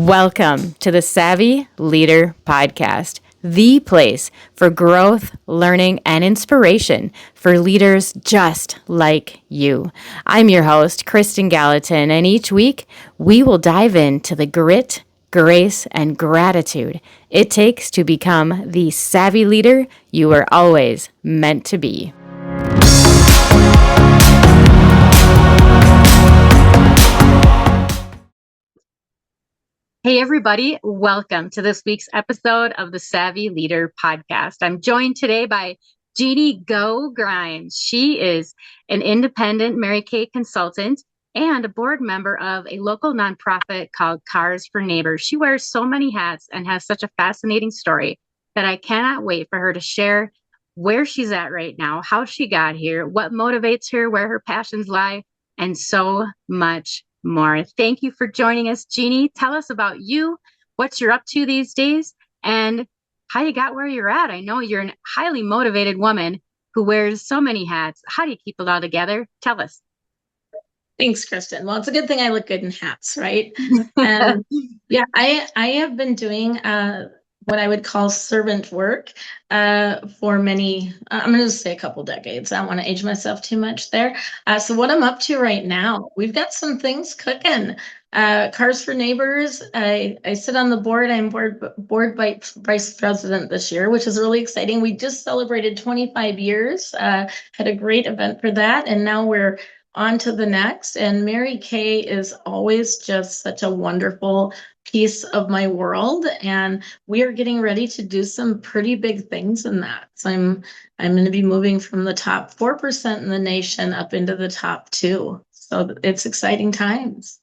Welcome to the Savvy Leader Podcast, the place for growth, learning, and inspiration for leaders just like you. I'm your host, Kristen Gallatin, and each week we will dive into the grit, grace, and gratitude it takes to become the savvy leader you were always meant to be. Hey, everybody. Welcome to this week's episode of the Savvy Leader Podcast. I'm joined today by Jeannie Grimes. She is an independent Mary Kay consultant and a board member of a local nonprofit called Cars for Neighbors. She wears so many hats and has such a fascinating story that I cannot wait for her to share where she's at right now, how she got here, what motivates her, where her passions lie, and so much more. Thank you for joining us, Jeannie. Tell us about you, what you're up to these days, and how you got where you're at. I know you're a highly motivated woman who wears so many hats. How do you keep it all together? Tell us. Thanks, Kristen. Well, it's a good thing I look good in hats, right? And yeah, I have been doing what I would call servant work for many, I'm going to say a couple decades. I don't want to age myself too much there. So what I'm up to right now, we've got some things cooking. Cars for Neighbors. I sit on the board. I'm board vice president this year, which is really exciting. We just celebrated 25 years, had a great event for that. And now we're on to the next. And Mary Kay is always just such a wonderful piece of my world. And we are getting ready to do some pretty big things in that. So I'm going to be moving from the top 4% in the nation up into the top 2. So it's exciting times.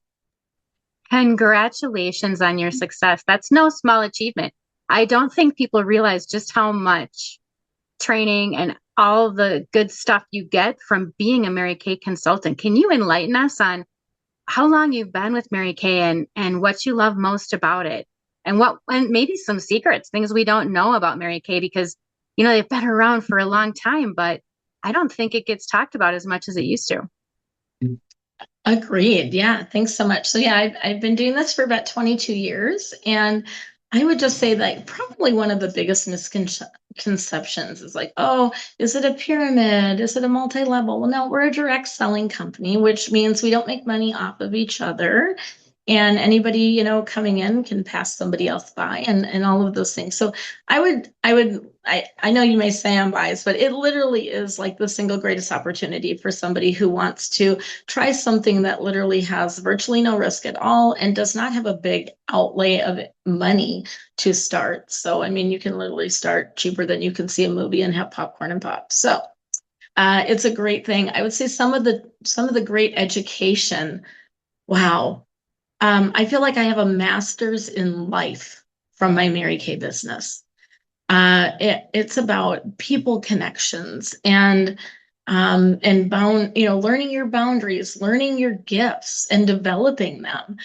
Congratulations on your success. That's no small achievement. I don't think people realize just how much training and all the good stuff you get from being a Mary Kay consultant. Can you enlighten us on how long you've been with Mary Kay and what you love most about it? And maybe some secrets, things we don't know about Mary Kay, because, you know, they've been around for a long time, but I don't think it gets talked about as much as it used to. Agreed. Yeah. Thanks so much. So yeah, I've been doing this for about 22 years. And I would just say that probably one of the biggest misconceptions is like, oh, is it a pyramid? Is it a multi-level? Well, no, we're a direct selling company, which means we don't make money off of each other. And anybody, you know, coming in can pass somebody else by and all of those things. So I know you may say I'm biased, but it literally is like the single greatest opportunity for somebody who wants to try something that literally has virtually no risk at all and does not have a big outlay of money to start. So, I mean, you can literally start cheaper than you can see a movie and have popcorn and pop. So it's a great thing. I would say some of the great education. Wow. I feel like I have a master's in life from my Mary Kay business. It's about people connections and learning your boundaries, learning your gifts, and developing them.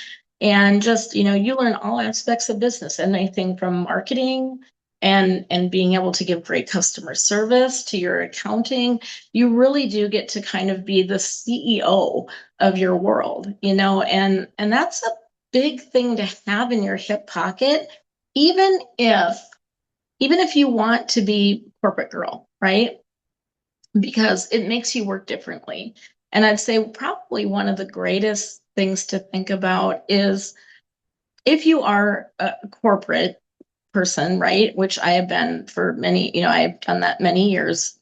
And just, you know, you learn all aspects of business, anything from marketing and being able to give great customer service to your accounting. You really do get to kind of be the CEO of your world, you know, and that's a big thing to have in your hip pocket, even if you want to be corporate girl, right? Because it makes you work differently. And I'd say probably one of the greatest things to think about is if you are a corporate person, right? Which I have been for many, you know, I've done that many years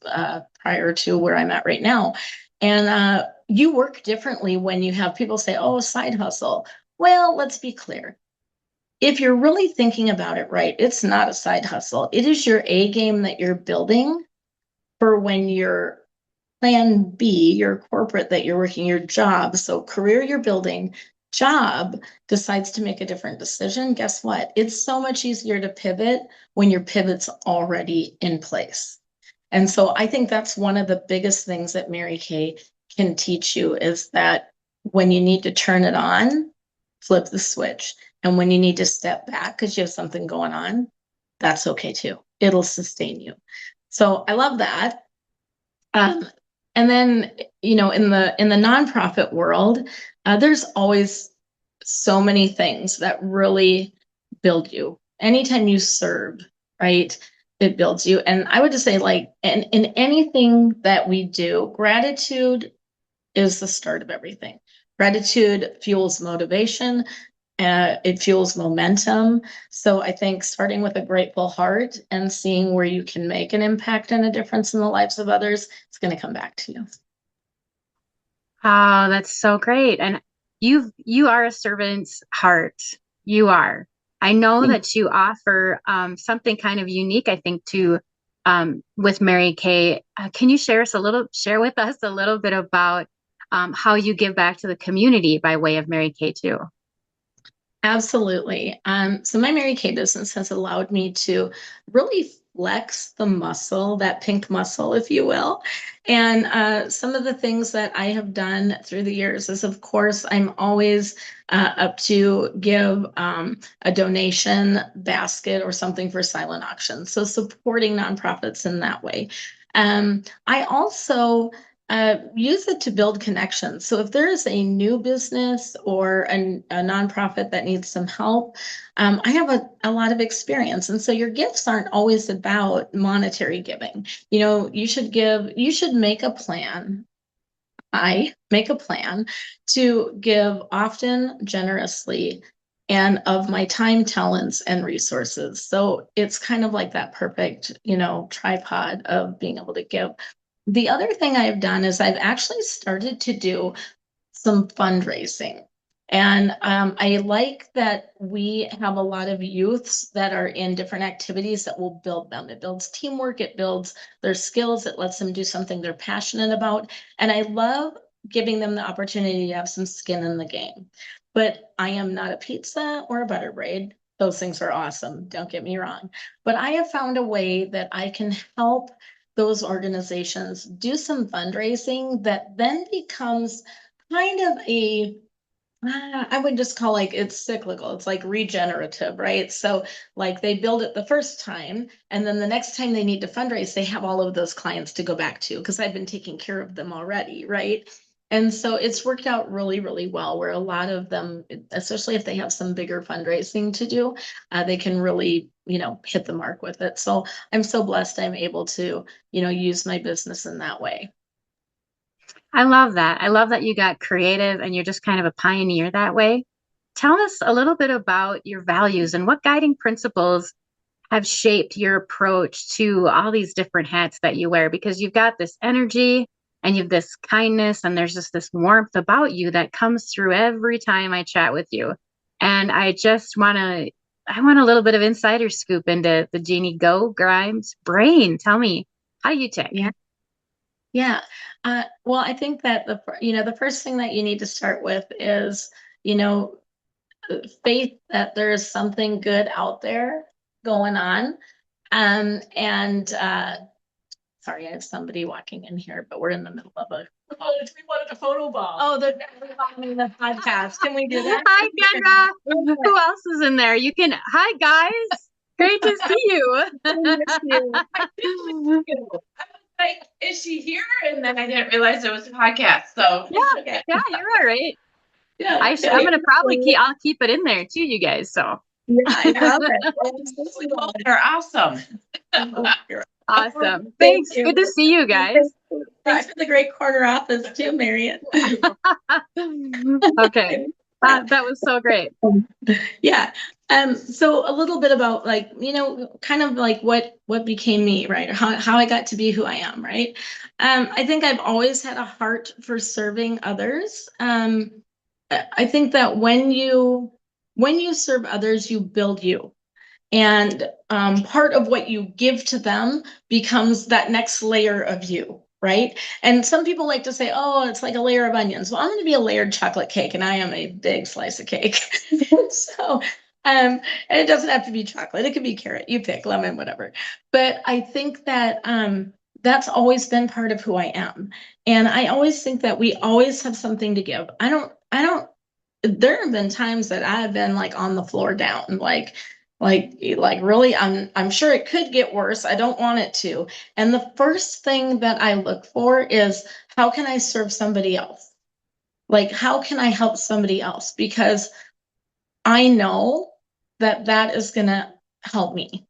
prior to where I'm at right now. And you work differently when you have people say, oh, side hustle. Well, let's be clear. If you're really thinking about it right, it's not a side hustle. It is your A game that you're building for when your plan B, your corporate that you're working, your job, so career you're building, job decides to make a different decision. Guess what? It's so much easier to pivot when your pivot's already in place. And so I think that's one of the biggest things that Mary Kay can teach you is that when you need to turn it on, flip the switch. And when you need to step back because you have something going on, that's okay too. It'll sustain you. So I love that. And then, you know, in the nonprofit world, there's always so many things that really build you. Anytime you serve, right, it builds you. And I would just say, like, in anything that we do, gratitude is the start of everything. Gratitude fuels motivation. It fuels momentum. So I think starting with a grateful heart and seeing where you can make an impact and a difference in the lives of others, it's going to come back to you. Oh, that's so great. And you are a servant's heart. You are. I know that you offer something kind of unique, I think, to with Mary Kay. Can you share with us a little bit about how you give back to the community by way of Mary Kay too? Absolutely. So my Mary Kay business has allowed me to really flex the muscle, that pink muscle, if you will. And some of the things that I have done through the years is, of course, I'm always up to give a donation basket or something for silent auction. So supporting nonprofits in that way. I also use it to build connections. So if there is a new business or a nonprofit that needs some help, I have a lot of experience. And so your gifts aren't always about monetary giving. You should make a plan. I make a plan to give often, generously, and of my time, talents, and resources. So it's kind of like that perfect, tripod of being able to give. The other thing I've done is I've actually started to do some fundraising. And I like that we have a lot of youths that are in different activities that will build them. It builds teamwork, it builds their skills, it lets them do something they're passionate about. And I love giving them the opportunity to have some skin in the game. But I am not a pizza or a butter braid. Those things are awesome, don't get me wrong. But I have found a way that I can help those organizations do some fundraising that then becomes kind of I would just call, like, it's cyclical. It's like regenerative, right? So like they build it the first time, and then the next time they need to fundraise, they have all of those clients to go back to because I've been taking care of them already, right? And so it's worked out really, really well where a lot of them, especially if they have some bigger fundraising to do, they can really, hit the mark with it. So I'm so blessed I'm able to, use my business in that way. I love that. I love that you got creative and you're just kind of a pioneer that way. Tell us a little bit about your values and what guiding principles have shaped your approach to all these different hats that you wear, because you've got this energy and you've this kindness and there's just this warmth about you that comes through every time I chat with you. And I want a little bit of insider scoop into the Jeannie Go Grimes brain. Tell me, how do you tick? Yeah. Yeah. Well, I think that the first thing that you need to start with is, you know, faith that there's something good out there going on. And sorry, I have somebody walking in here, but we're in the middle of we wanted a photo bomb. Oh, they're filming the podcast. Can we do that? Hi, Kendra. Who else is in there? Hi, guys. Great to see you. Like, is she here? And then I didn't realize it was a podcast. So yeah, you're all right. Yeah, I'm gonna I'll keep it in there too, you guys. So yeah, I love it. they're awesome. awesome. Thanks. Good to see you guys. Thanks for the great corner office too, Marion. Okay. That was so great. Yeah. So a little bit about, like, kind of like what became me, right? Or how I got to be who I am, right? I think I've always had a heart for serving others. I think that when you serve others, you build you. And part of what you give to them becomes that next layer of you, right? And some people like to say, oh, it's like a layer of onions. Well, I'm going to be a layered chocolate cake, and I am a big slice of cake. So, and it doesn't have to be chocolate. It could be carrot, you pick, lemon, whatever. But I think that that's always been part of who I am. And I always think that we always have something to give. There have been times that I've been like on the floor down, like really, I'm sure it could get worse. I don't want it to. And the first thing that I look for is, how can I serve somebody else? Like, how can I help somebody else? Because I know that that is going to help me.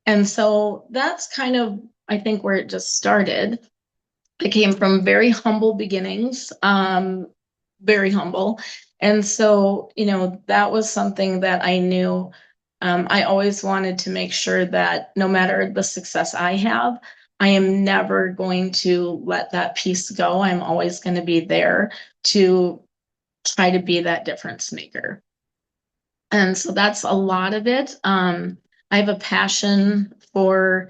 And so that's kind of, I think, where it just started. I came from very humble beginnings, very humble. And so, that was something that I knew. I always wanted to make sure that no matter the success I have, I am never going to let that piece go. I'm always going to be there to try to be that difference maker. And so that's a lot of it. I have a passion for,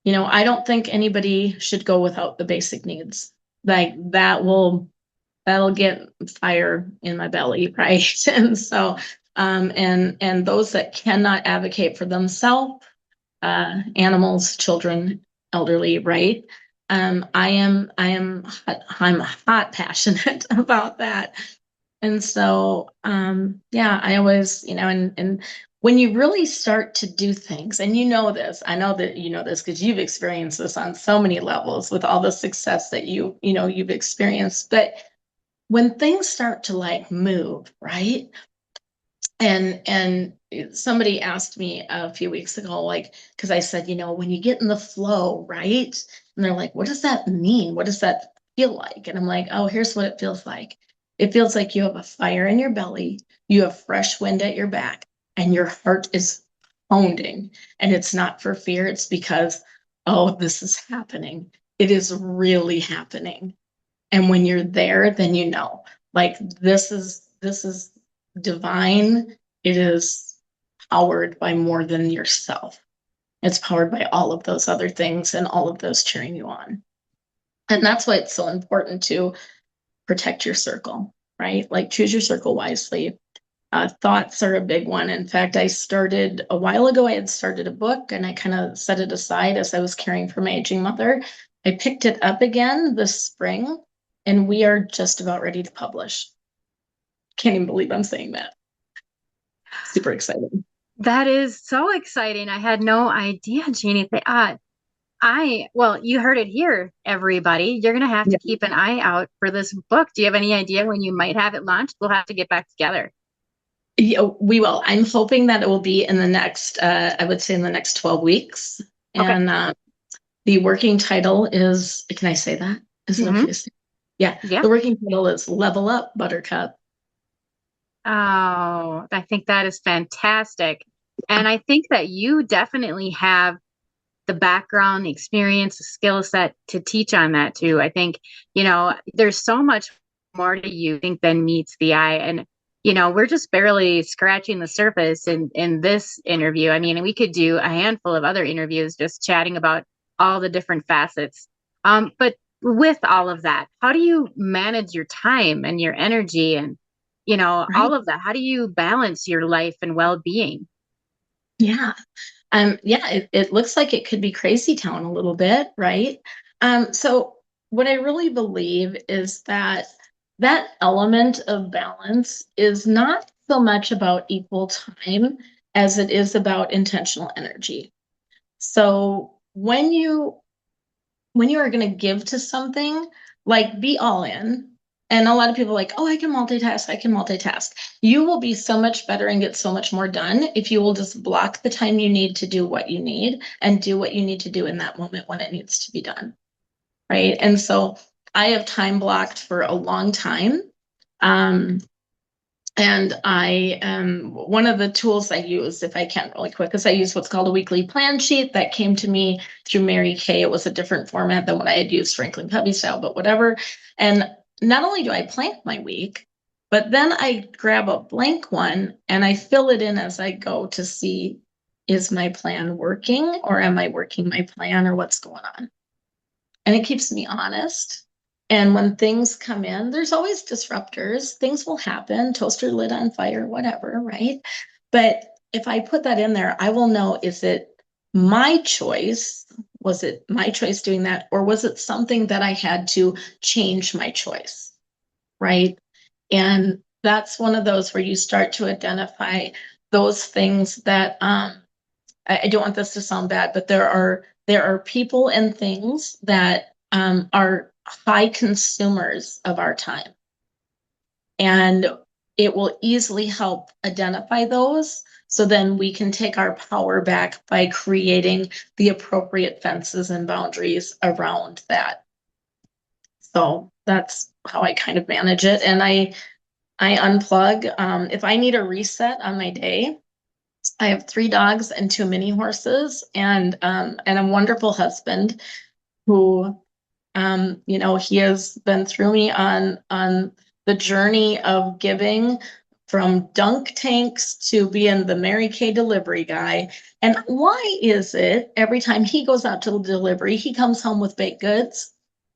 I don't think anybody should go without the basic needs. Like that'll get fire in my belly, right? And so, and those that cannot advocate for themselves, animals, children, elderly, right? I'm hot passionate about that. And so, yeah, I always, and when you really start to do things, and this, I know that you know this because you've experienced this on so many levels with all the success that you've experienced. But when things start to like move, right? And somebody asked me a few weeks ago, like, because I said, when you get in the flow, right? And they're like, what does that mean? What does that feel like? And I'm like, oh, here's what it feels like. It feels like you have a fire in your belly, you have fresh wind at your back, and your heart is pounding. And it's not for fear, it's because, oh, this is happening. It is really happening. And when you're there, then like this is divine. It is powered by more than yourself. It's powered by all of those other things and all of those cheering you on. And that's why it's so important to protect your circle, right? Like choose your circle wisely. Thoughts are a big one. In fact, a while ago, I had started a book and I kind of set it aside as I was caring for my aging mother. I picked it up again this spring and we are just about ready to publish. Can't even believe I'm saying that. Super exciting. That is so exciting. I had no idea, Jeannie. Well, you heard it here, everybody. You're going to have to keep an eye out for this book. Do you have any idea when you might have it launched? We'll have to get back together. Yeah, we will. I'm hoping that it will be in the next, I would say in the next 12 weeks. Okay. And the working title is, can I say that? Is it okay to say? Yeah. The working title is Level Up, Buttercup. Oh, I think that is fantastic. And I think that you definitely have the background, the experience, the skill set to teach on that too. I think, there's so much more to you, I think, than meets the eye. And, we're just barely scratching the surface in this interview. I mean, we could do a handful of other interviews just chatting about all the different facets. But with all of that, how do you manage your time and your energy and, Right. all of that? How do you balance your life and well-being? Yeah. It looks like it could be crazy town a little bit, right? So what I really believe is that that element of balance is not so much about equal time as it is about intentional energy. So when you are going to give to something, like be all in. And a lot of people are like, oh, I can multitask. I can multitask. You will be so much better and get so much more done if you will just block the time you need to do what you need and do what you need to do in that moment when it needs to be done. Right. And so I have time blocked for a long time. And I one of the tools I use, if I can really quick, is I use what's called a weekly plan sheet that came to me through Mary Kay. It was a different format than what I had used Franklin Covey style, but whatever. And not only do I plan my week, but then I grab a blank one and I fill it in as I go to see, is my plan working or am I working my plan or what's going on? And it keeps me honest. And when things come in, there's always disruptors. Things will happen, toaster lid on fire, whatever, right? But if I put that in there, I will know, is it my choice? Was it my choice doing that? Or was it something that I had to change my choice, right? And that's one of those where you start to identify those things that I don't want this to sound bad, but there are people and things that are high consumers of our time. And it will easily help identify those. So then we can take our power back by creating the appropriate fences and boundaries around that. So that's how I kind of manage it. And I unplug. If I need a reset on my day, I have 3 dogs and 2 mini horses, and a wonderful husband who, he has been through me on the journey of giving, from dunk tanks to being the Mary Kay delivery guy. And why is it every time he goes out to delivery, he comes home with baked goods?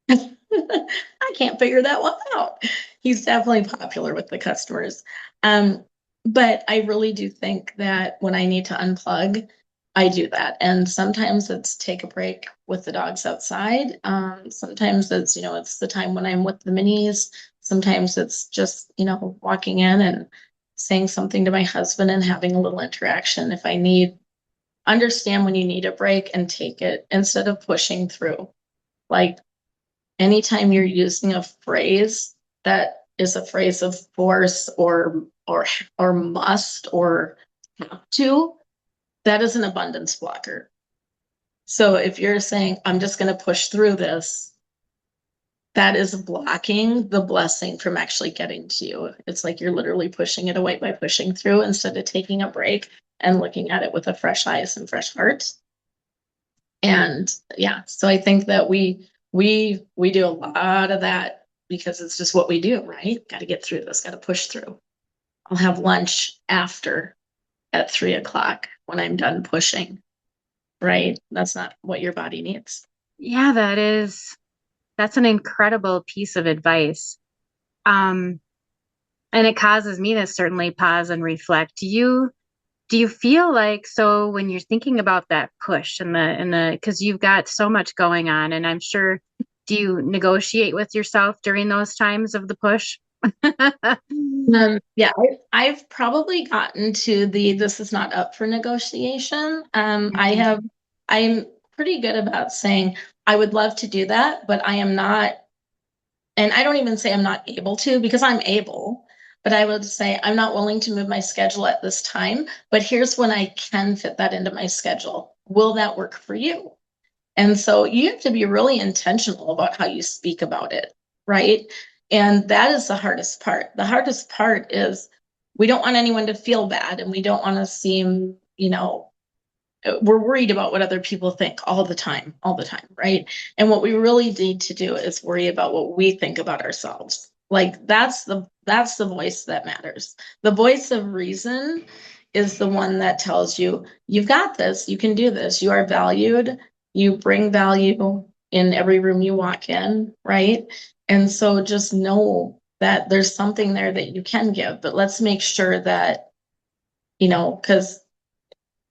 I can't figure that one out. He's definitely popular with the customers. But I really do think that when I need to unplug, I do that. And sometimes it's take a break with the dogs outside. Sometimes it's, it's the time when I'm with the minis. Sometimes it's just, walking in and saying something to my husband and having a little interaction. If I understand when you need a break and take it instead of pushing through. Like, anytime you're using a phrase that is a phrase of force or must or have to, that is an abundance blocker. So if you're saying, I'm just going to push through this, that is blocking the blessing from actually getting to you. It's like you're literally pushing it away by pushing through instead of taking a break and looking at it with a fresh eyes and fresh heart. And yeah, so I think that we do a lot of that because it's just what we do, right? Got to get through this, got to push through. I'll have lunch after at 3:00 when I'm done pushing, right? That's not what your body needs. Yeah, that's an incredible piece of advice. And it causes me to certainly pause and reflect. Do you feel like, so when you're thinking about that push and because you've got so much going on, and I'm sure, do you negotiate with yourself during those times of the push? Yeah, I've probably gotten to this is not up for negotiation. I'm pretty good about saying I would love to do that, but I am not, and I don't even say I'm not able to, because I'm able, but I would say I'm not willing to move my schedule at this time, but here's when I can fit that into my schedule. Will that work for you? And so you have to be really intentional about how you speak about it, right? And that is the hardest part. The hardest part is we don't want anyone to feel bad, and we don't want to seem, we're worried about what other people think all the time, right? And what we really need to do is worry about what we think about ourselves. Like, that's the voice that matters. The voice of reason is the one that tells you, you've got this, you can do this, you are valued, you bring value in every room you walk in, right? And so just know that there's something there that you can give, but let's make sure that, because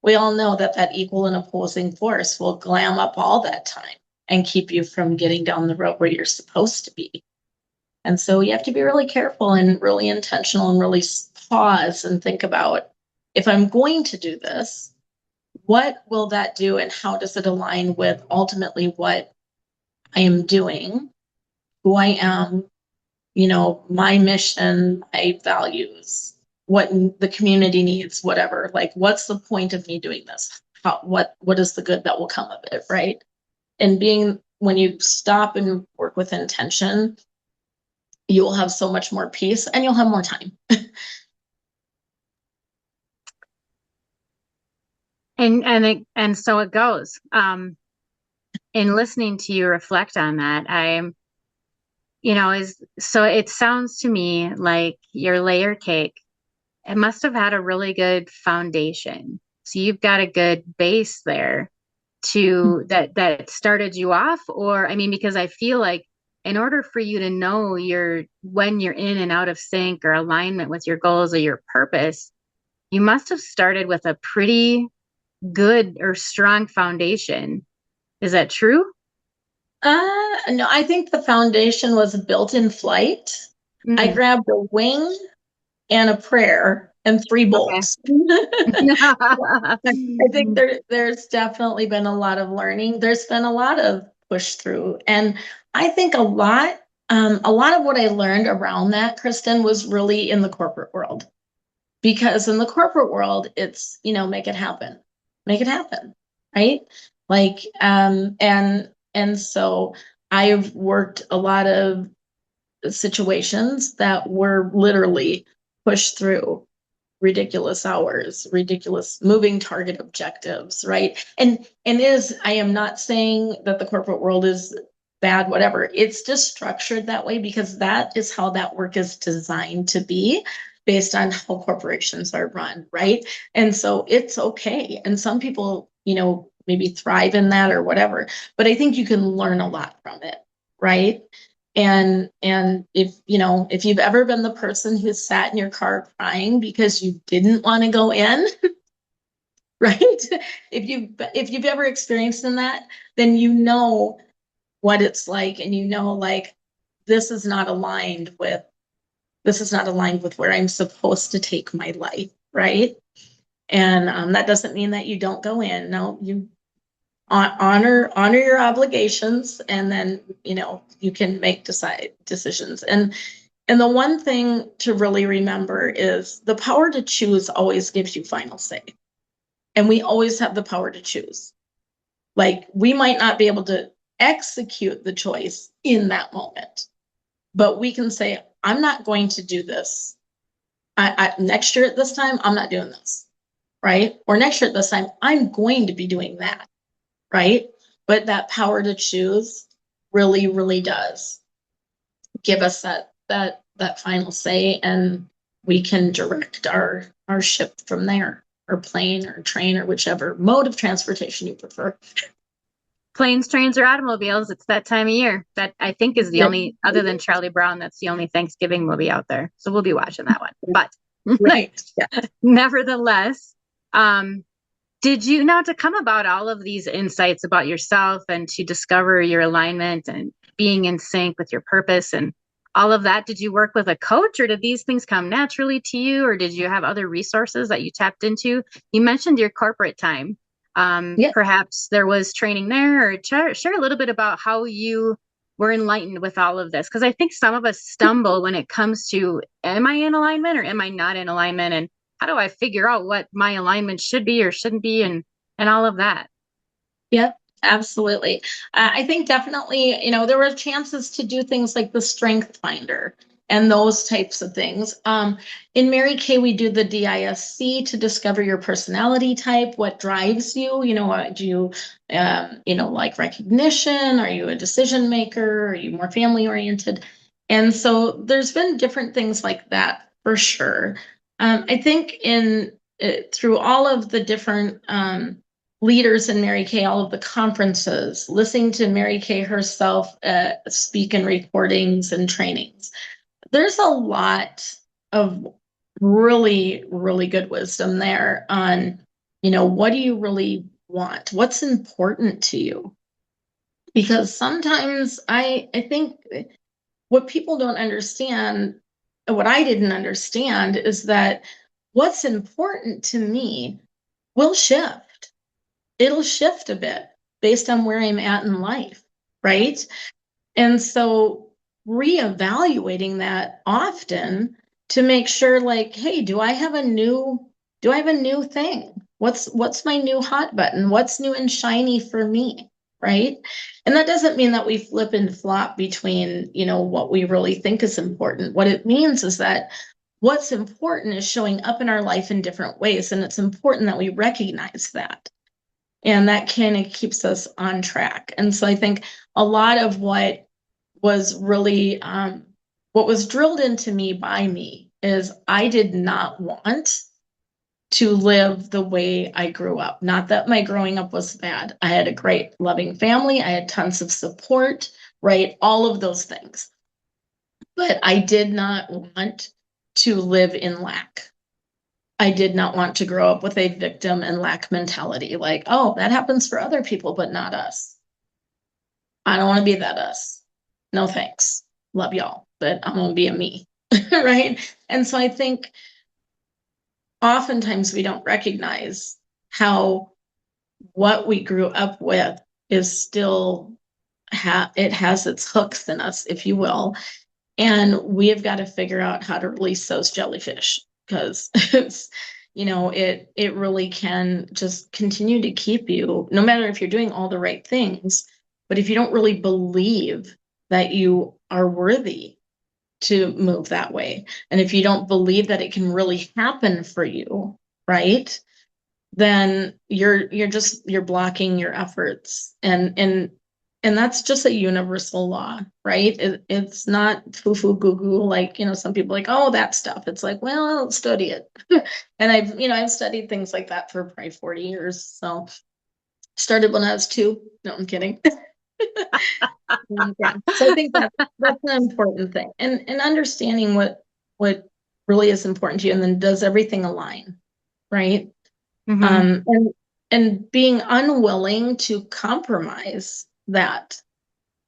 we all know that equal and opposing force will glam up all that time and keep you from getting down the road where you're supposed to be. And so you have to be really careful and really intentional and really pause and think about, if I'm going to do this, what will that do and how does it align with ultimately what I am doing, who I am, my mission, my values, what the community needs, whatever. Like, what's the point of me doing this? What is the good that will come of it, right? And when you stop and work with intention, you will have so much more peace and you'll have more time. And so it goes. In listening to you reflect on that, so it sounds to me like your layer cake, it must have had a really good foundation. So you've got a good base there that started you off. Or, I mean, because I feel like in order for you to know when you're in and out of sync or alignment with your goals or your purpose, you must have started with a pretty good or strong foundation. Is that true? No, I think the foundation was built in flight. I grabbed a wing and a prayer and 3 bolts. I think there's definitely been a lot of learning. There's been a lot of push through. And I think a lot A lot of what I learned around that, Kristen, was really in the corporate world. Because in the corporate world, it's, make it happen. Make it happen. Right? Like, and so I've worked a lot of situations that were literally pushed through ridiculous hours, ridiculous moving target objectives, right? I am not saying that the corporate world is bad, whatever. It's just structured that way because that is how that work is designed to be based on how corporations are run, right? And so it's okay. And some people, maybe thrive in that or whatever, but I think you can learn a lot from it, right? And if you've ever been the person who sat in your car crying because you didn't want to go in, right? If you've ever experienced in that, then you know what it's like, and like this is not aligned with where I'm supposed to take my life, right? And that doesn't mean that you don't go in. No, you honor your obligations, and then you can make decisions. And the one thing to really remember is the power to choose always gives you final say, and we always have the power to choose. Like, we might not be able to execute the choice in that moment, but we can say, I'm not going to do this. Next year at this time, I'm not doing this, right? Or next year at this time, I'm going to be doing that, right? But that power to choose really, really does give us that final say, and we can direct our ship from there, or plane or train or whichever mode of transportation you prefer. Planes, trains, or automobiles, it's that time of year. That, I think, is the only, other than Charlie Brown, that's the only Thanksgiving movie out there. So we'll be watching that one. But right. Yeah. Nevertheless, did you, now to come about all of these insights about yourself and to discover your alignment and being in sync with your purpose and all of that, did you work with a coach, or did these things come naturally to you, or did you have other resources that you tapped into? You mentioned your corporate time. Yeah. Perhaps there was training there, or share a little bit about how you were enlightened with all of this. Because I think some of us stumble when it comes to, am I in alignment or am I not in alignment? And how do I figure out what my alignment should be or shouldn't be, and all of that? Yep, absolutely. I think definitely, there were chances to do things like the Strength Finder and those types of things. In Mary Kay, we do the DISC to discover your personality type, what drives you. Do you, like recognition? Are you a decision maker? Are you more family oriented? And so there's been different things like that for sure. I think through all of the different leaders in Mary Kay, all of the conferences, listening to Mary Kay herself speak in recordings and trainings. There's a lot of really, really good wisdom there on, what do you really want? What's important to you? Because sometimes I think what people don't understand, what I didn't understand, is that what's important to me will shift. It'll shift a bit based on where I'm at in life, right? And so reevaluating that often to make sure, like, hey, do I have a new thing? What's my new hot button? What's new and shiny for me? Right? And that doesn't mean that we flip and flop between, what we really think is important. What it means is that what's important is showing up in our life in different ways. And it's important that we recognize that. And that kind of keeps us on track. And so I think a lot of what was really, what was drilled into me by me is I did not want to live the way I grew up. Not that my growing up was bad. I had a great, loving family. I had tons of support, right? All of those things. But I did not want to live in lack. I did not want to grow up with a victim and lack mentality. Like, oh, that happens for other people, but not us. I don't want to be that us. No thanks. Love y'all, but I'm going to be a me. Right? And so I think oftentimes we don't recognize how what we grew up with is still it has its hooks in us, if you will. And we have got to figure out how to release those jellyfish, because it's, it really can just continue to keep you, no matter if you're doing all the right things, but if you don't really believe that you are worthy to move that way, and if you don't believe that it can really happen for you, right, then you're blocking your efforts. And that's just a universal law, right? It's not foo-foo goo-goo, like, some people like, oh, that stuff. It's like, well, I'll study it. And I've studied things like that for probably 40 years. So started when I was 2. No, I'm kidding. Yeah. So I think that's an important thing. And understanding what really is important to you, and then does everything align, right? Mm-hmm. And being unwilling to compromise that,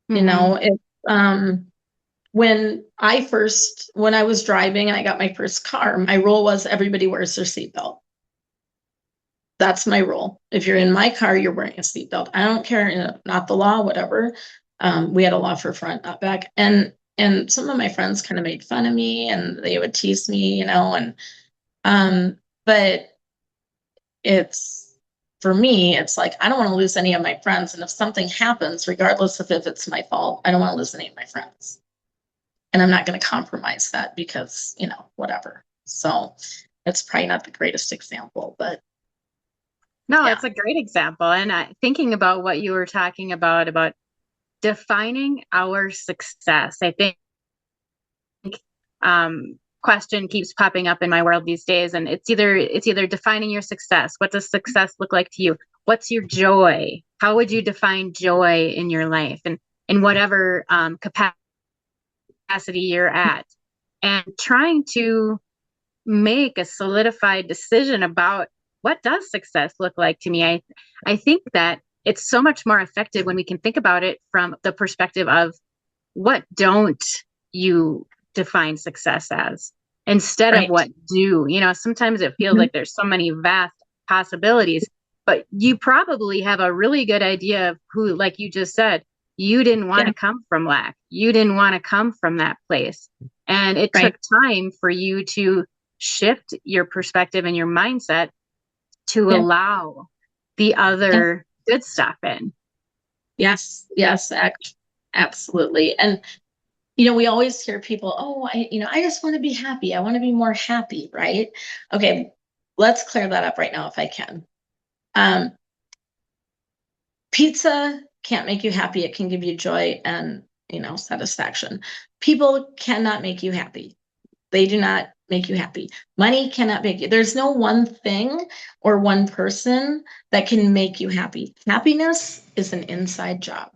Mm-hmm. it, when I was driving and I got my first car, my rule was everybody wears their seatbelt. That's my rule. If you're in my car, you're wearing a seatbelt. I don't care, not the law, whatever. We had a law for front, not back. And some of my friends kind of made fun of me, and they would tease me, but for me, it's like, I don't want to lose any of my friends. And if something happens, regardless of if it's my fault, I don't want to lose any of my friends. And I'm not going to compromise that because, whatever. So it's probably not the greatest example, but No, yeah. it's a great example. And thinking about what you were talking about defining our success, I think question keeps popping up in my world these days, and it's either defining your success. What does success look like to you? What's your joy? How would you define joy in your life, and in whatever capacity you're at, and trying to make a solidified decision about what does success look like to me. I think that it's so much more effective when we can think about it from the perspective of what don't you define success as, instead of Right. what do. Sometimes it feels like there's so many vast possibilities, but you probably have a really good idea of who, like you just said, you didn't want to come from lack. You didn't want to come from that place. And it Right. took time for you to shift your perspective and your mindset to Yeah. allow the Yeah. other good stuff in. Yes. Yes. Absolutely. And, we always hear people, oh, I just want to be happy. I want to be more happy. Right. Okay. Let's clear that up right now if I can. Pizza can't make you happy. It can give you joy and, satisfaction. People cannot make you happy. They do not make you happy. Money cannot make you. There's no one thing or one person that can make you happy. Happiness is an inside job.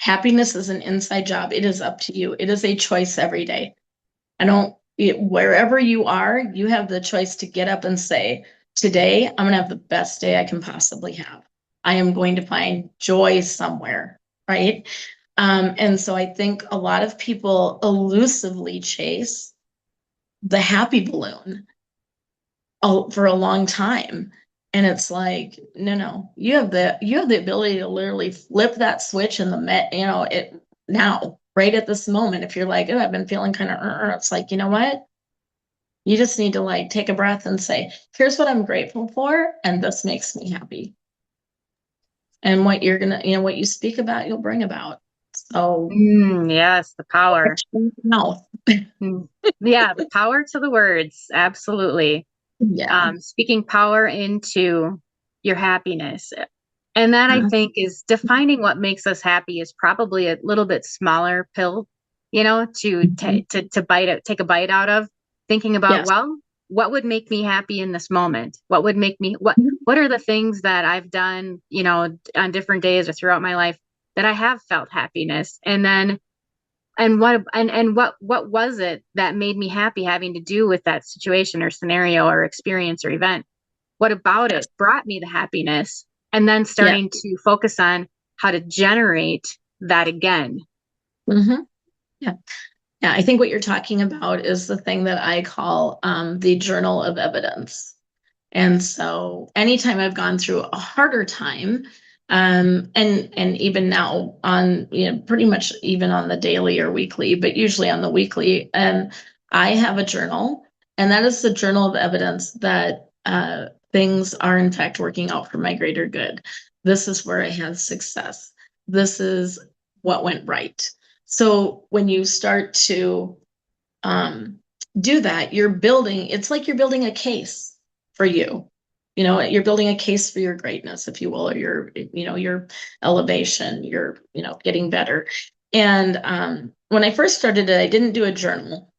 Happiness is an inside job. It is up to you. It is a choice every day. Wherever you are, you have the choice to get up and say, today, I'm going to have the best day I can possibly have. I am going to find joy somewhere, right? And so I think a lot of people elusively chase the happy balloon for a long time. And it's like, no, you have the ability to literally flip that switch in it now, right at this moment. If you're like, oh, I've been feeling kind of, it's like, you know what? You just need to like take a breath and say, here's what I'm grateful for. And this makes me happy. And what you're going to, what you speak about, you'll bring about. So Yes, the power. mouth. Yeah, the power to the words. Absolutely. Yeah. Speaking power into your happiness. And that, I think, is defining what makes us happy is probably a little bit smaller pill, to take a bite out of, thinking about, Yes. well, what would make me happy in this moment? What would make me, what are the things that I've done, on different days or throughout my life that I have felt happiness? And then, what was it that made me happy, having to do with that situation or scenario or experience or event? What about it brought me the happiness? And then Yeah. starting to focus on how to generate that again. Mm-hmm. Yeah. Yeah. I think what you're talking about is the thing that I call the journal of evidence. And so anytime I've gone through a harder time, And even now on, pretty much even on the daily or weekly, but usually on the weekly, I have a journal, and that is the journal of evidence that things are in fact working out for my greater good. This is where I had success. This is what went right. So when you start to do that, it's like you're building a case for you. You're building a case for your greatness, if you will, or your elevation, your, getting better. And when I first started it, I didn't do a journal.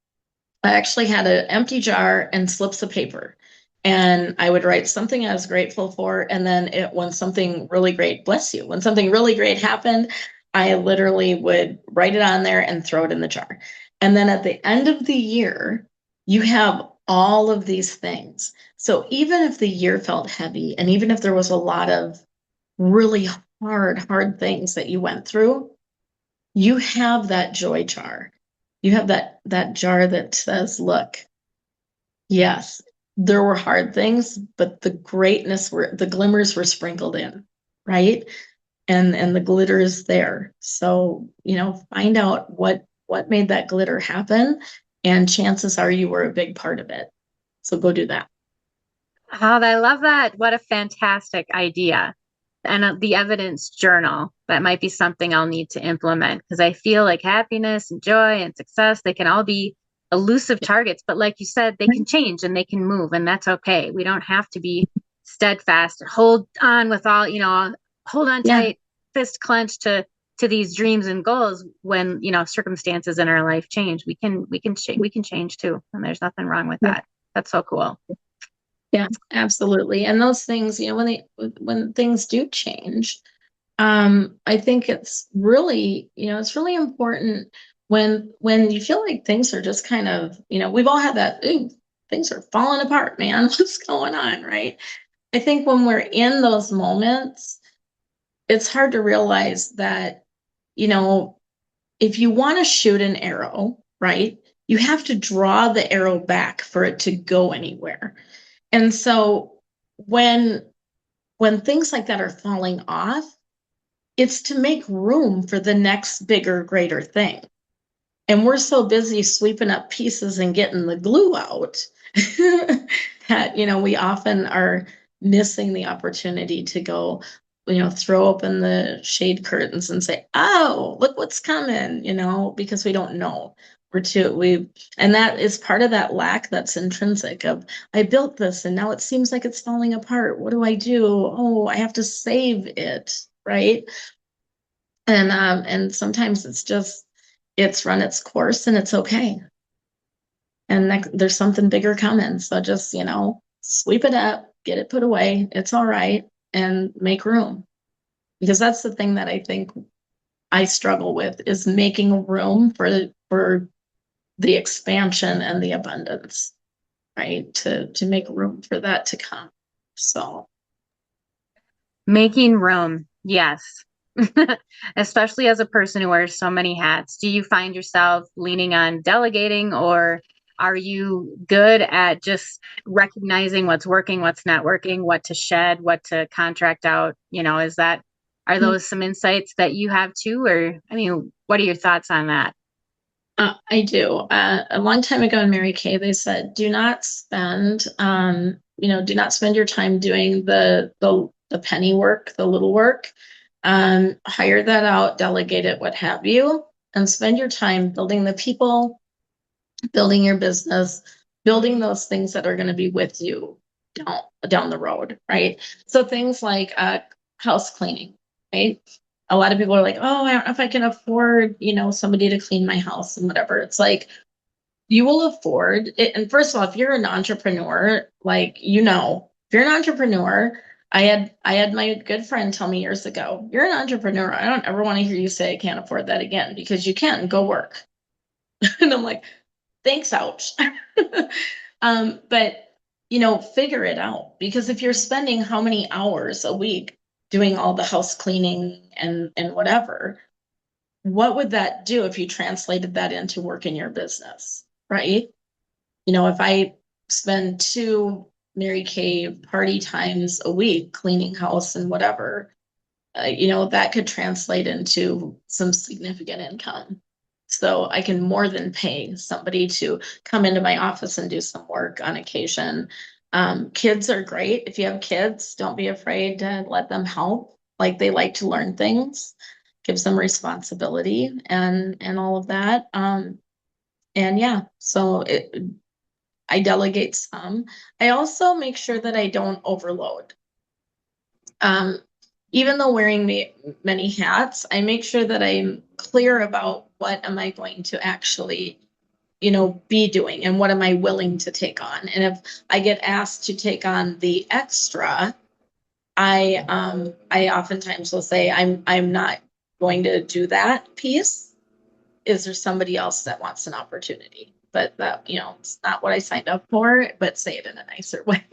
I actually had an empty jar and slips of paper. And I would write something I was grateful for. And then when something really great, bless you, when something really great happened, I literally would write it on there and throw it in the jar. And then at the end of the year, you have all of these things. So even if the year felt heavy, and even if there was a lot of really hard things that you went through, you have that joy jar. You have that jar that says, look, yes, there were hard things, but the glimmers were sprinkled in, right? And the glitter is there. So, find out what made that glitter happen, and chances are you were a big part of it. So go do that. Oh, I love that. What a fantastic idea. And the evidence journal, that might be something I'll need to implement, because I feel like happiness and joy and success, they can all be elusive targets, but like you said, they can change and they can move, and that's okay. We don't have to be steadfast, hold on with all, hold on tight, fist clenched to these dreams and goals when, circumstances in our life change. We can change too, and there's nothing wrong with that. That's so cool. Yeah, absolutely. And those things, when things do change, I think it's really important when you feel like things are just kind of, we've all had that, ooh, things are falling apart, man. What's going on, right? I think when we're in those moments, it's hard to realize that, if you want to shoot an arrow, right, you have to draw the arrow back for it to go anywhere. And so when things like that are falling off, it's to make room for the next bigger, greater thing. And we're so busy sweeping up pieces and getting the glue out that, we often are missing the opportunity to go, throw open the shade curtains and say, oh, look what's coming, because we don't know. And that is part of that lack that's intrinsic of, I built this and now it seems like it's falling apart. What do I do? Oh, I have to save it, right? And sometimes it's run its course and it's okay. And there's something bigger coming. So just, sweep it up, get it put away. It's all right. And make room. Because that's the thing that I think I struggle with, is making room for the expansion and the abundance, right? To make room for that to come. So Making room, yes. Especially as a person who wears so many hats. Do you find yourself leaning on delegating, or are you good at just recognizing what's working, what's not working, what to shed, what to contract out? Are those some insights that you have too? Or, what are your thoughts on that? I do. A long time ago in Mary Kay, they said, do not spend your time doing the penny work, the little work. Hire that out, delegate it, what have you, and spend your time building the people, building your business, building those things that are going to be with you down the road, right? So things like house cleaning, right? A lot of people are like, oh, I don't know if I can afford, somebody to clean my house and whatever. It's like, you will afford it. And first of all, if you're an entrepreneur, if you're an entrepreneur, I had my good friend tell me years ago, you're an entrepreneur. I don't ever want to hear you say I can't afford that again, because you can go work. And I'm like, thanks, ouch. But figure it out, because if you're spending how many hours a week doing all the house cleaning and whatever, what would that do if you translated that into work in your business, right? If I spend 2 Mary Kay party times a week cleaning house and whatever, that could translate into some significant income. So I can more than pay somebody to come into my office and do some work on occasion. Kids are great. If you have kids, don't be afraid to let them help. Like, they like to learn things, gives them responsibility and all of that. And yeah, so I delegate some. I also make sure that I don't overload. Even though wearing many hats, I make sure that I'm clear about what am I going to actually, be doing, and what am I willing to take on. And if I get asked to take on the extra, I oftentimes will say, I'm not going to do that piece. Is there somebody else that wants an opportunity? But that, it's not what I signed up for, but say it in a nicer way,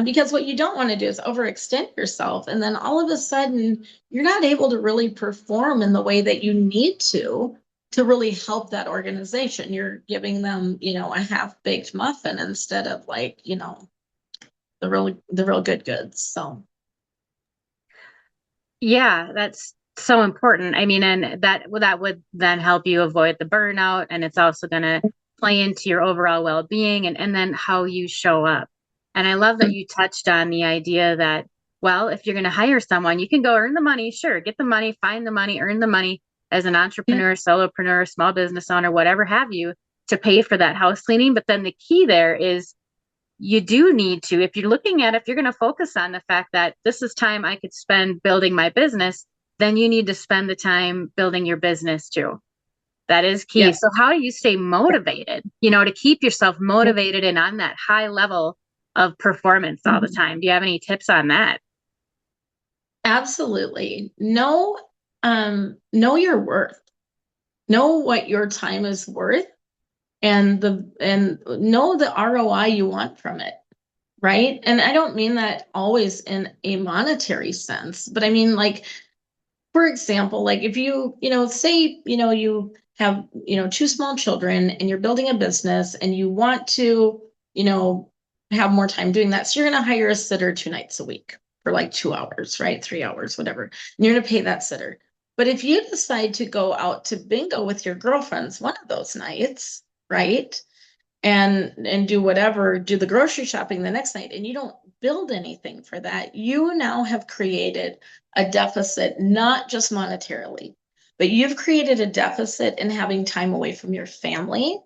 because what you don't want to do is overextend yourself. And then all of a sudden, you're not able to really perform in the way that you need to really help that organization. You're giving them, a half-baked muffin instead of, like, the real good goods. So Yeah, that's so important. I mean, and that would then help you avoid the burnout, and it's also going to play into your overall well-being, and then how you show up. And I love that you touched on the idea that, well, if you're going to hire someone, you can go earn the money, sure, get the money, find the money, earn the money as an entrepreneur, solopreneur, small business owner, whatever have you, to pay for that house cleaning. But then the key there is, you do need to, if you're going to focus on the fact that this is time I could spend building my business, then you need to spend the time building your business too. That is key. yeah, So how do you stay motivated, to keep yourself motivated and on that high level of performance all the time? Do you have any tips on that? absolutely. Know your worth. Know what your time is worth, and know the ROI you want from it. Right. And I don't mean that always in a monetary sense, but I mean, like, for example, like, if you, say, you have, two small children, and you're building a business, and you want to, have more time doing that. So you're going to hire a sitter 2 nights a week for like 2 hours, right? 3 hours, whatever. And you're going to pay that sitter. But if you decide to go out to bingo with your girlfriends one of those nights, right? And do whatever, do the grocery shopping the next night, and you don't build anything for that, you now have created a deficit, not just monetarily, but you've created a deficit in having time away from your family,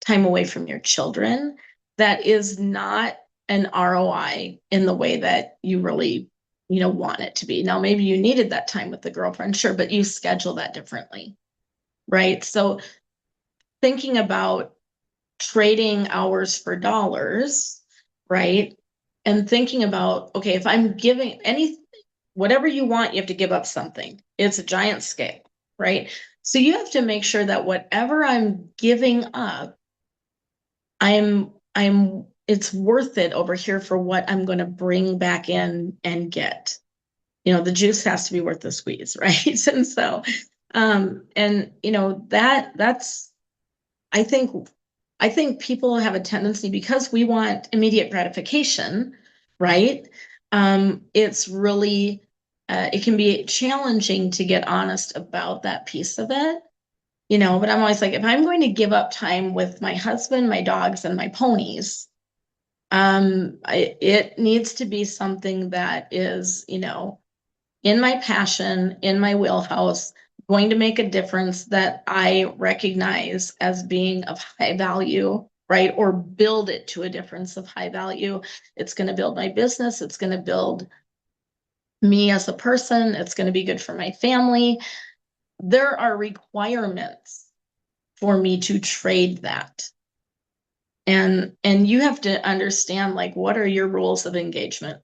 time away from your children. That is not an ROI in the way that you really, want it to be. Now, maybe you needed that time with the girlfriend, sure, but you schedule that differently, right? So thinking about trading hours for dollars, right? And thinking about, okay, if I'm giving whatever you want, you have to give up something. It's a giant scale, right? So you have to make sure that whatever I'm giving up, it's worth it over here for what I'm going to bring back in and get. The juice has to be worth the squeeze, right? And so, that's, I think people have a tendency, because we want immediate gratification, right? It's really, it can be challenging to get honest about that piece of it, but I'm always like, if I'm going to give up time with my husband, my dogs, and my ponies, it needs to be something that is, in my passion, in my wheelhouse, going to make a difference that I recognize as being of high value, right? Or build it to a difference of high value. It's going to build my business. It's going to build me as a person. It's going to be good for my family. There are requirements for me to trade that. And you have to understand, like, what are your rules of engagement?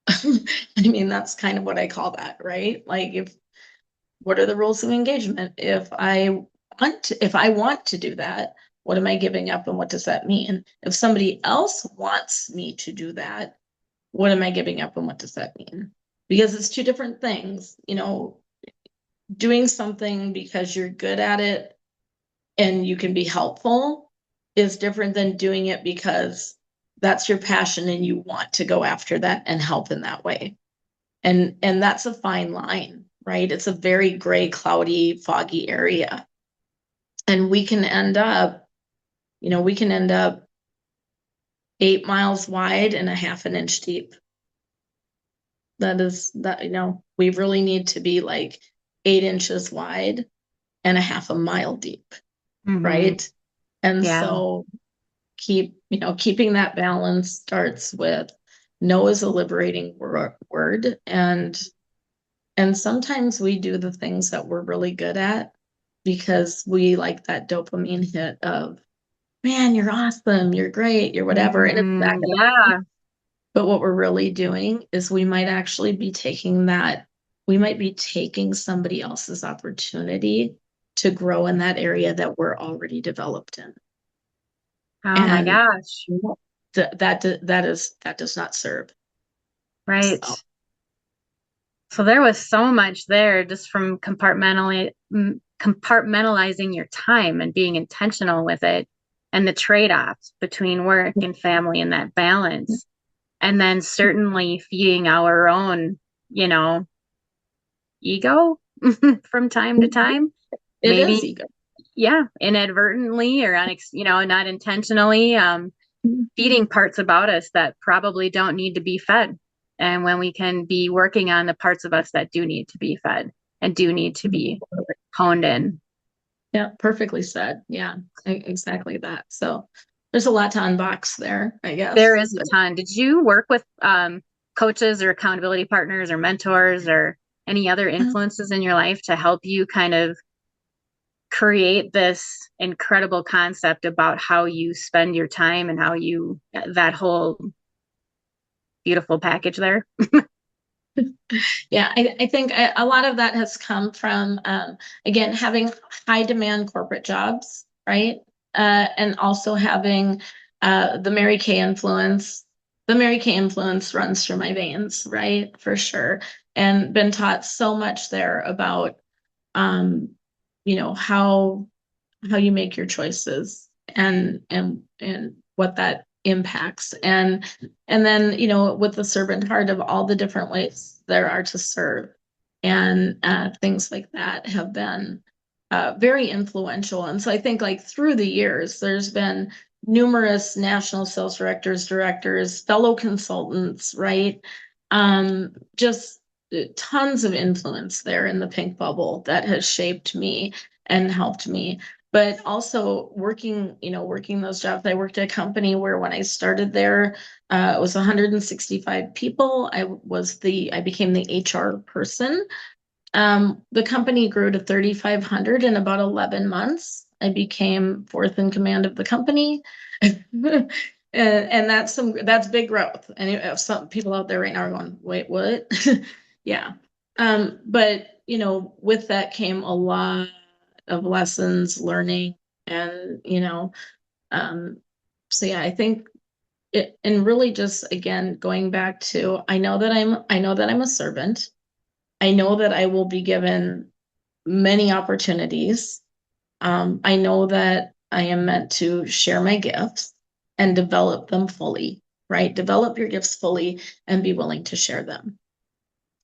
I mean, that's kind of what I call that, right? Like, what are the rules of engagement? If I want to do that, what am I giving up, and what does that mean? If somebody else wants me to do that, what am I giving up, and what does that mean? Because it's two different things. Doing something because you're good at it and you can be helpful is different than doing it because that's your passion and you want to go after that and help in that way. And that's a fine line, right? It's a very gray, cloudy, foggy area. And we can end up 8 miles wide and a half an inch deep. We really need to be like 8 inches wide and a half a mile deep, right? And Yeah. so keeping that balance starts with no is a liberating word. And sometimes we do the things that we're really good at because we like that dopamine hit of, man, you're awesome, you're great, you're whatever. And it's not gonna, Yeah. but what we're really doing is we might be taking somebody else's opportunity to grow in that area that we're already developed in. Oh my And gosh. that does not serve. Right. So, So there was so much there just from compartmentalizing your time and being intentional with it, and the trade-offs between work and family and that balance. And then certainly feeding our own, ego from time to time. it is Maybe, ego. yeah, inadvertently or not intentionally, feeding parts about us that probably don't need to be fed. And when we can be working on the parts of us that do need to be fed and do need to be honed in. Yeah, perfectly said. Yeah, exactly that. So there's a lot to unbox there, I guess. There is a ton. Did you work with coaches or accountability partners or mentors or any other influences in your life to help you kind of create this incredible concept about how you spend your time and how that whole beautiful package there? Yeah, I think a lot of that has come from, again, having high demand corporate jobs, right? And also having the Mary Kay influence. The Mary Kay influence runs through my veins, right? For sure. And been taught so much there about, how you make your choices and what that impacts. And then, with the servant heart of all the different ways there are to serve, and things like that have been very influential. And so I think, like, through the years there's been numerous national sales directors, fellow consultants, right? Just tons of influence there in the pink bubble that has shaped me and helped me. But also working those jobs. I worked at a company where when I started there, it was 165 people. I became the HR person. The company grew to 3,500 in about 11 months. I became fourth in command of the company. And that's big growth. And some people out there right now are going, wait, what? Yeah. But with that came a lot of lessons, learning, and so yeah, I think it, and really just again going back to, I know that I'm a servant. I know that I will be given many opportunities. I know that I am meant to share my gifts and develop them fully, right? Develop your gifts fully and be willing to share them.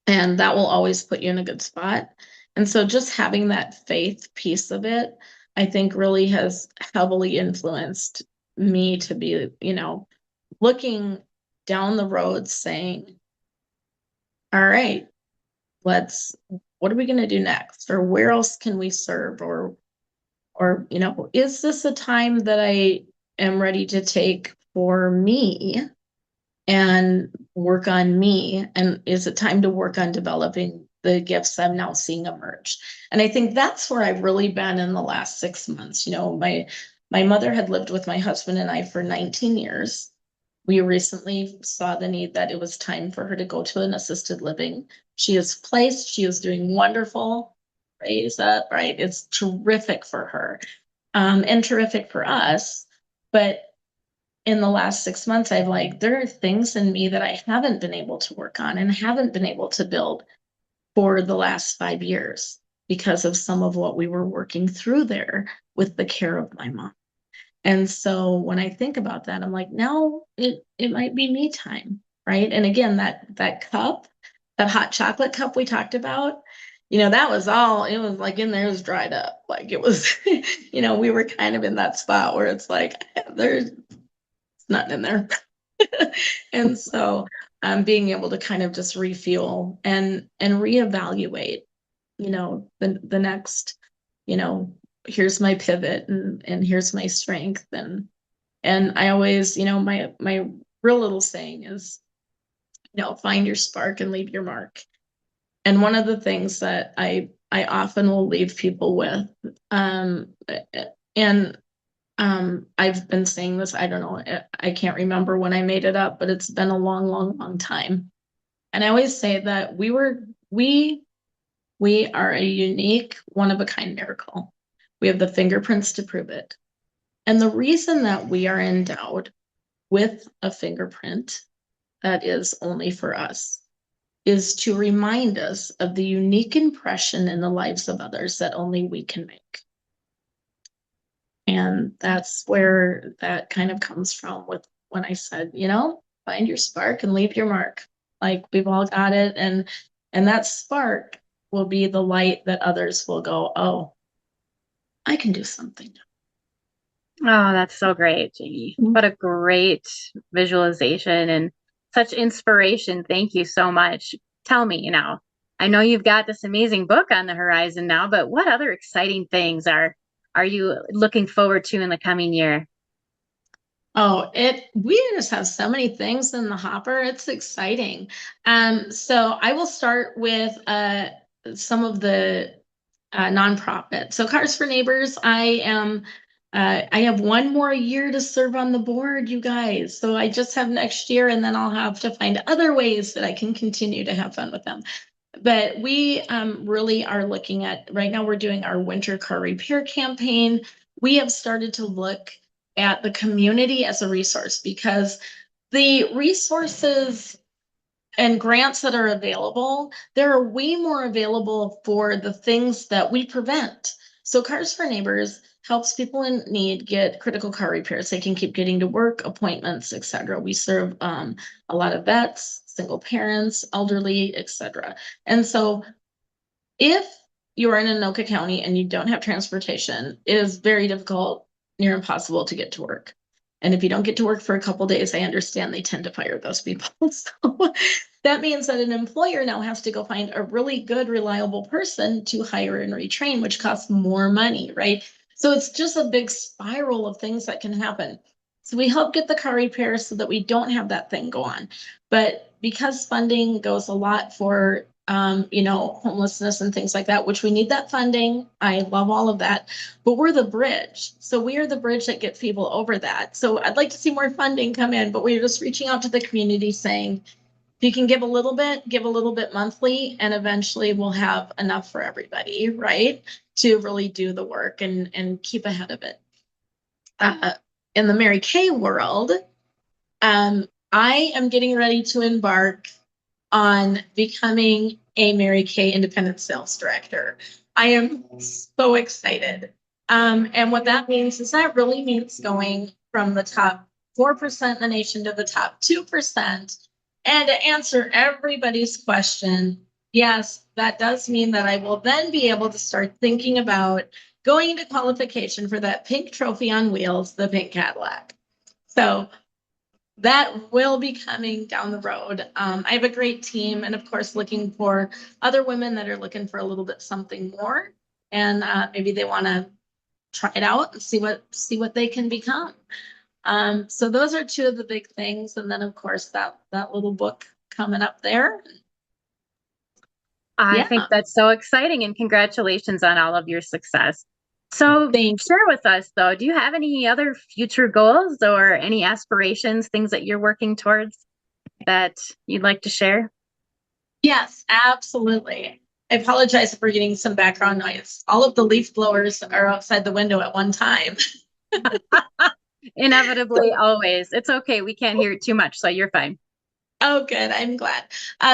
And that will always put you in a good spot. And so just having that faith piece of it, I think really has heavily influenced me to be, looking down the road saying, all right, what are we going to do next? Or where else can we serve? Or, is this a time that I am ready to take for me and work on me? And is it time to work on developing the gifts I'm now seeing emerge? And I think that's where I've really been in the last 6 months. My mother had lived with my husband and I for 19 years. We recently saw the need that it was time for her to go to an assisted living. She is placed, she is doing wonderful. Praise up, right? It's terrific for her, and terrific for us. But in the last 6 months, there are things in me that I haven't been able to work on and haven't been able to build for the last 5 years because of some of what we were working through there with the care of my mom. And so when I think about that, I'm like, now it might be me time, right? And again, that cup that hot chocolate cup we talked about, that was all, it was like in there, it was dried up. Like it was, we were kind of in that spot where it's like, there's nothing in there. And so being able to kind of just refuel and reevaluate, the next, here's my pivot and here's my strength. And I always, my real little saying is, find your spark and leave your mark. And one of the things that I often will leave people with, and I've been saying this, I don't know, I can't remember when I made it up, but it's been a long, long, long time. And I always say that we are a unique, one of a kind miracle. We have the fingerprints to prove it. And the reason that we are endowed with a fingerprint that is only for us is to remind us of the unique impression in the lives of others that only we can make. And that's where that kind of comes from with when I said, find your spark and leave your mark. Like we've all got it. And that spark will be the light that others will go, oh, I can do something. Oh, that's so great, Jeannie. What a great visualization and such inspiration. Thank you so much. Tell me, I know you've got this amazing book on the horizon now, but what other exciting things are you looking forward to in the coming year? Oh, we just have so many things in the hopper. It's exciting. So I will start with some of the nonprofit. So Cars for Neighbors, I have one more year to serve on the board, you guys. So I just have next year, and then I'll have to find other ways that I can continue to have fun with them. But we really are looking at, right now we're doing our winter car repair campaign. We have started to look at the community as a resource, because the resources and grants that are available, there are way more available for the things that we prevent. So Cars for Neighbors helps people in need get critical car repairs. They can keep getting to work, appointments, etc. We serve a lot of vets, single parents, elderly, etc. And so if you're in Anoka County and you don't have transportation, it is very difficult, near impossible to get to work. And if you don't get to work for a couple days, I understand they tend to fire those people. So that means that an employer now has to go find a really good, reliable person to hire and retrain, which costs more money, right? So it's just a big spiral of things that can happen. So we help get the car repairs so that we don't have that thing go on. But because funding goes a lot for homelessness and things like that, which we need that funding. I love all of that, but we're the bridge. So we are the bridge that get people over that. So I'd like to see more funding come in, but we're just reaching out to the community saying, if you can give a little bit monthly, and eventually we'll have enough for everybody, right? To really do the work and keep ahead of it. In the Mary Kay world, I am getting ready to embark on becoming a Mary Kay independent sales director. I am so excited. And what that means is that really means going from the top 4% in the nation to the top 2%. And to answer everybody's question, yes, that does mean that I will then be able to start thinking about going into qualification for that pink trophy on wheels, the pink Cadillac. So that will be coming down the road. I have a great team, and of course, looking for other women that are looking for a little bit something more, and maybe they want to try it out and see what they can become. So those are two of the big things, and then of course that little book coming up there. I think that's so exciting, and congratulations on all of your success. So share with us, though, do you have any other future goals or any aspirations, things that you're working towards that you'd like to share? Yes, absolutely. I apologize for getting some background noise. All of the leaf blowers are outside the window at one time. Inevitably, always. It's okay. We can't hear it too much, so you're fine. Oh, good. I'm glad.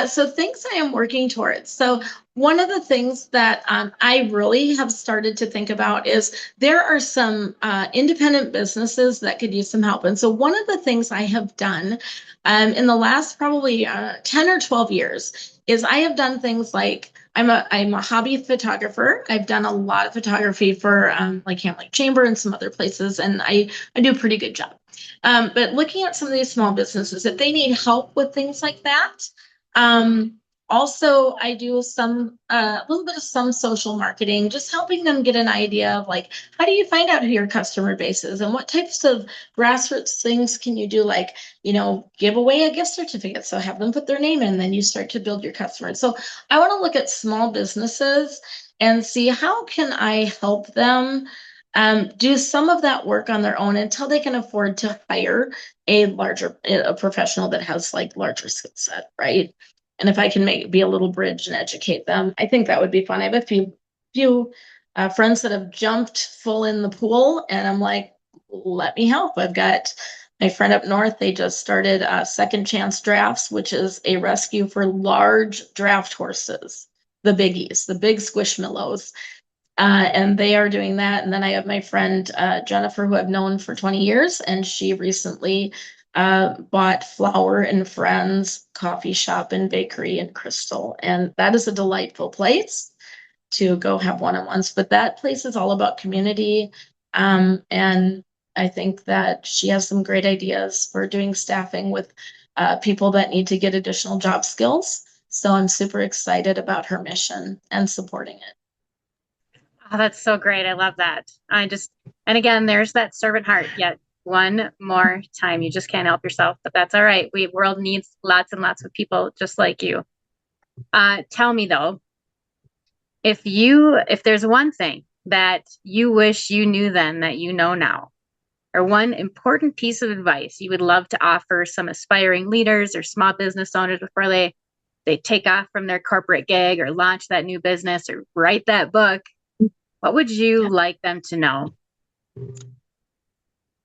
So things I am working towards. So One of the things that I really have started to think about is there are some independent businesses that could use some help. And so one of the things I have done in the last probably 10 or 12 years is I have done things like I'm a hobby photographer. I've done a lot of photography for like Hamlet Chamber and some other places, and I do a pretty good job. But looking at some of these small businesses, if they need help with things like that, also, I do a little bit of some social marketing, just helping them get an idea of like, how do you find out who your customer base is and what types of grassroots things can you do? Like, give away a gift certificate. So have them put their name in, then you start to build your customers. So I want to look at small businesses and see how can I help them do some of that work on their own until they can afford to hire a professional that has like larger skill set, right? And if I can be a little bridge and educate them, I think that would be fun. I have a few friends that have jumped full in the pool, and I'm like, let me help. I've got my friend up north. They just started Second Chance Drafts, which is a rescue for large draft horses, the biggies, the big squishmallows. And they are doing that. And then I have my friend Jennifer, who I've known for 20 years, and she recently bought Flower and Friends coffee shop and bakery in Crystal. And that is a delightful place to go have one-on-ones. But that place is all about community. And I think that she has some great ideas for doing staffing with people that need to get additional job skills. So I'm super excited about her mission and supporting it. Oh, that's so great. I love that. And again, there's that servant heart. Yet one more time, you just can't help yourself, but that's all right. World needs lots and lots of people just like you. Tell me though, if there's one thing that you wish you knew then that you know now, or one important piece of advice you would love to offer some aspiring leaders or small business owners before they take off from their corporate gig or launch that new business or write that book, what would you like them to know?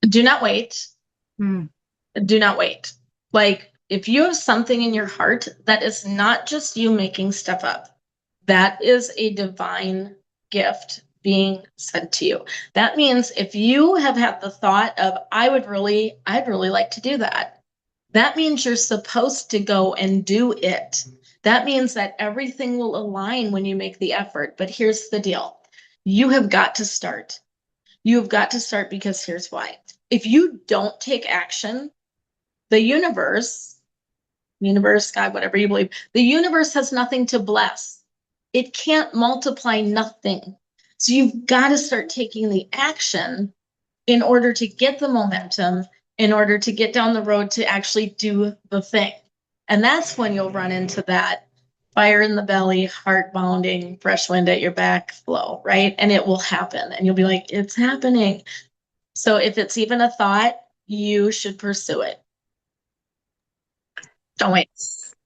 Do not wait. Hmm. Do not wait. Like, if you have something in your heart, that is not just you making stuff up. That is a divine gift being sent to you. That means if you have had the thought of, I'd really like to do that. That means you're supposed to go and do it. That means that everything will align when you make the effort. But here's the deal. You have got to start. You have got to start because here's why. If you don't take action, the universe, God, whatever you believe, the universe has nothing to bless. It can't multiply nothing. So you've got to start taking the action in order to get the momentum, in order to get down the road to actually do the thing. And that's when you'll run into that fire in the belly, heart pounding, fresh wind at your back flow, right? And it will happen. And you'll be like, it's happening. So if it's even a thought, you should pursue it. Don't wait.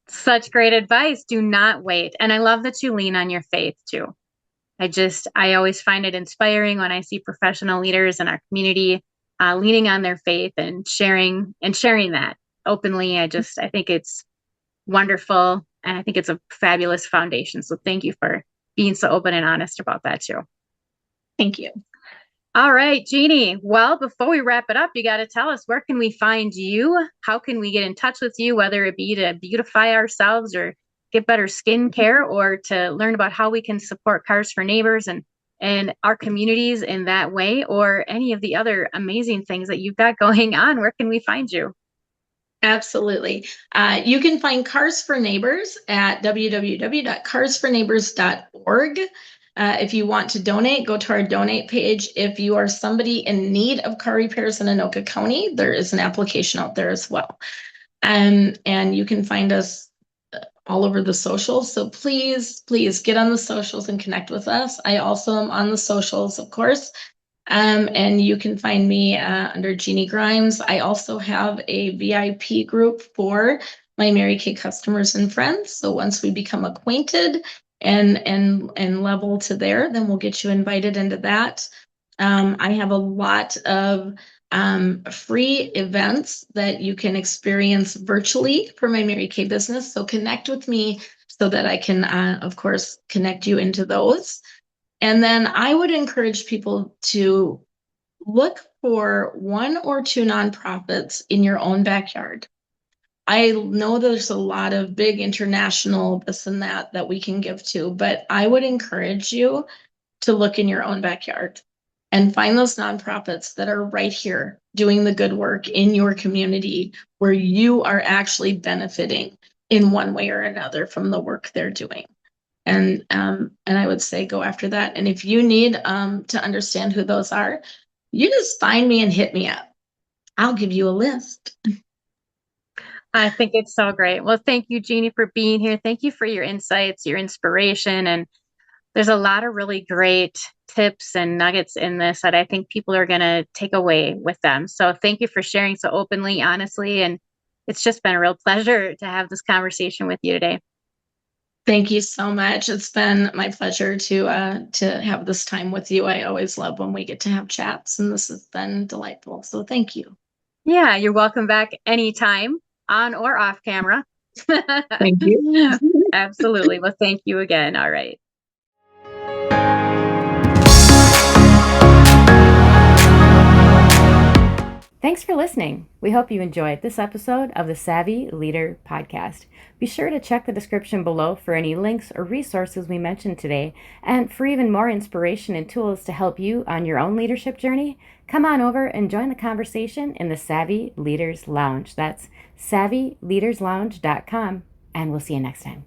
Such great advice. Do not wait. And I love that you lean on your faith too. I always find it inspiring when I see professional leaders in our community leaning on their faith and sharing that openly. I think it's wonderful. And I think it's a fabulous foundation. So thank you for being so open and honest about that too. Thank you. All right, Jeannie. Well, before we wrap it up, you got to tell us, where can we find you? How can we get in touch with you, whether it be to beautify ourselves or get better skincare, or to learn about how we can support Cars for Neighbors and our communities in that way, or any of the other amazing things that you've got going on? Where can we find you? Absolutely. You can find Cars for Neighbors at www.carsforneighbors.org. If you want to donate, go to our donate page. If you are somebody in need of car repairs in Anoka County, there is an application out there as well. And you can find us all over the socials. So please get on the socials and connect with us. I also am on the socials, of course. And you can find me under Jeannie Grimes. I also have a VIP group for my Mary Kay customers and friends. So once we become acquainted and level to there, then we'll get you invited into that. I have a lot of free events that you can experience virtually for my Mary Kay business. So connect with me, so that I can, of course, connect you into those. And then I would encourage people to look for 1 or 2 nonprofits in your own backyard. I know there's a lot of big international this and that we can give to, but I would encourage you to look in your own backyard and find those nonprofits that are right here doing the good work in your community where you are actually benefiting in one way or another from the work they're doing. And I would say go after that. And if you need to understand who those are, you just find me and hit me up. I'll give you a list. I think it's so great. Well, thank you, Jeannie, for being here. Thank you for your insights, your inspiration. And there's a lot of really great tips and nuggets in this that I think people are going to take away with them. So thank you for sharing so openly, honestly. And it's just been a real pleasure to have this conversation with you today. Thank you so much. It's been my pleasure to have this time with you. I always love when we get to have chats, and this has been delightful. So thank you. Yeah, you're welcome back anytime, on or off camera. Thank you. Absolutely. Well, thank you again. All right. Thanks for listening. We hope you enjoyed this episode of the Savvy Leader Podcast. Be sure to check the description below for any links or resources we mentioned today. And for even more inspiration and tools to help you on your own leadership journey, come on over and join the conversation in the Savvy Leaders Lounge. That's savvyleaderslounge.com. And we'll see you next time.